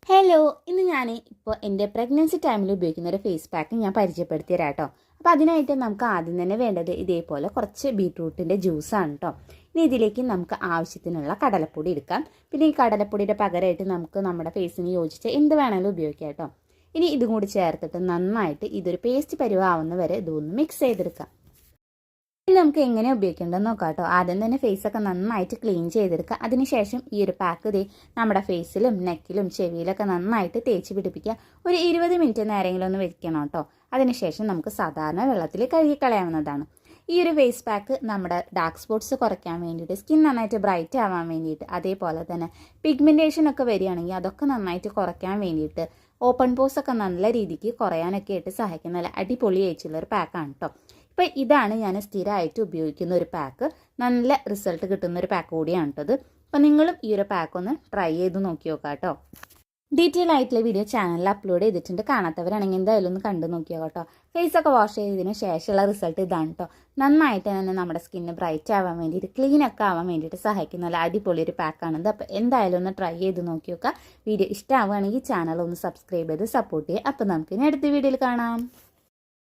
Hello, ഇന്ന് ഞാൻ ഇപ്പോൾ എൻ്റെ പ്രഗ്നൻസി ടൈമിൽ ഉപയോഗിക്കുന്ന ഒരു ഫേസ് പാക്ക് ഞാൻ പരിചയപ്പെടുത്തി തരാം കേട്ടോ. അപ്പോൾ അതിനായിട്ട് നമുക്ക് ആദ്യം തന്നെ വേണ്ടത് ഇതേപോലെ കുറച്ച് ബീട്രൂട്ടിൻ്റെ ജ്യൂസാണ് കേട്ടോ. ഇനി ഇതിലേക്ക് നമുക്ക് ആവശ്യത്തിനുള്ള കടലപ്പൊടി എടുക്കാം. പിന്നെ ഈ കടലപ്പൊടിയുടെ പകരമായിട്ട് നമുക്ക് നമ്മുടെ ഫേസിന് യോജിച്ച എന്ത് വേണമെങ്കിലും ഉപയോഗിക്കാം കേട്ടോ. ഇനി ഇതും കൂടി ചേർത്തിട്ട് നന്നായിട്ട് ഇതൊരു പേസ്റ്റ് പരുവാവുന്ന വരെ ഇതൊന്ന് മിക്സ് ചെയ്തെടുക്കാം. ഇനി നമുക്ക് എങ്ങനെ ഉപയോഗിക്കേണ്ടതെന്ന് നോക്കാം കേട്ടോ. ആദ്യം തന്നെ ഫേസൊക്കെ നന്നായിട്ട് ക്ലീൻ ചെയ്തെടുക്കുക. അതിനുശേഷം ഈ ഒരു പാക്ക് നമ്മുടെ ഫേസിലും നെക്കിലും ചെവിയിലൊക്കെ നന്നായിട്ട് തേച്ച് പിടിപ്പിക്കുക. ഒരു 20 മിനിറ്റ് നേരെങ്കിലും ഒന്ന് വെക്കണം കേട്ടോ. അതിനുശേഷം നമുക്ക് സാധാരണ വെള്ളത്തിൽ കഴുകിക്കളയാവുന്നതാണ്. ഈ ഒരു ഫേസ് പാക്ക് നമ്മുടെ ഡാർക്ക് സ്പോട്ട്സ് കുറയ്ക്കാൻ വേണ്ടിയിട്ട്, സ്കിൻ നന്നായിട്ട് ബ്രൈറ്റ് ആവാൻ വേണ്ടിയിട്ട്, അതേപോലെ തന്നെ പിഗ്മെൻറ്റേഷൻ ഒക്കെ വരികയാണെങ്കിൽ അതൊക്കെ നന്നായിട്ട് കുറയ്ക്കാൻ വേണ്ടിയിട്ട്, ഓപ്പൺ പോസ് ഒക്കെ നല്ല രീതിക്ക് കുറയാനൊക്കെ ആയിട്ട് സഹായിക്കുന്ന നല്ല അടിപൊളി ആയിട്ടുള്ളൊരു പാക്കാണ് കേട്ടോ. ഇപ്പോൾ ഇതാണ് ഞാൻ സ്ഥിരമായിട്ട് ഉപയോഗിക്കുന്ന ഒരു പാക്ക്. നല്ല റിസൾട്ട് കിട്ടുന്ന ഒരു പാക്ക് കൂടിയാണ് കേട്ടത്. അപ്പോൾ നിങ്ങളും ഈ ഒരു പാക്ക് ഒന്ന് ട്രൈ ചെയ്ത് നോക്കി നോക്കാം കേട്ടോ. ഡീറ്റെയിൽ ആയിട്ടുള്ള വീഡിയോ ചാനലിൽ അപ്ലോഡ് ചെയ്തിട്ടുണ്ട്. കാണാത്തവരാണെങ്കിൽ എന്തായാലും ഒന്ന് കണ്ടു നോക്കിയോ കേട്ടോ. ഫേസൊക്കെ വാഷ് ചെയ്തതിന് ശേഷമുള്ള റിസൾട്ട് ഇതാണ് കേട്ടോ. നന്നായിട്ട് തന്നെ നമ്മുടെ സ്കിന്ന് ബ്രൈറ്റ് ആവാൻ വേണ്ടിയിട്ട്, ക്ലീൻ ഒക്കെ ആവാൻ വേണ്ടിയിട്ട് സഹായിക്കുന്ന നല്ല അടിപൊളി ഒരു പാക്കാണിത്. അപ്പോൾ എന്തായാലും ഒന്ന് ട്രൈ ചെയ്ത് നോക്കി നോക്കുക. വീഡിയോ ഇഷ്ടമാവുകയാണെങ്കിൽ ചാനൽ ഒന്ന് സബ്സ്ക്രൈബ് ചെയ്ത് സപ്പോർട്ട് ചെയ്യുക. അപ്പോൾ നമുക്ക് ഇനി അടുത്ത വീഡിയോയിൽ കാണാം.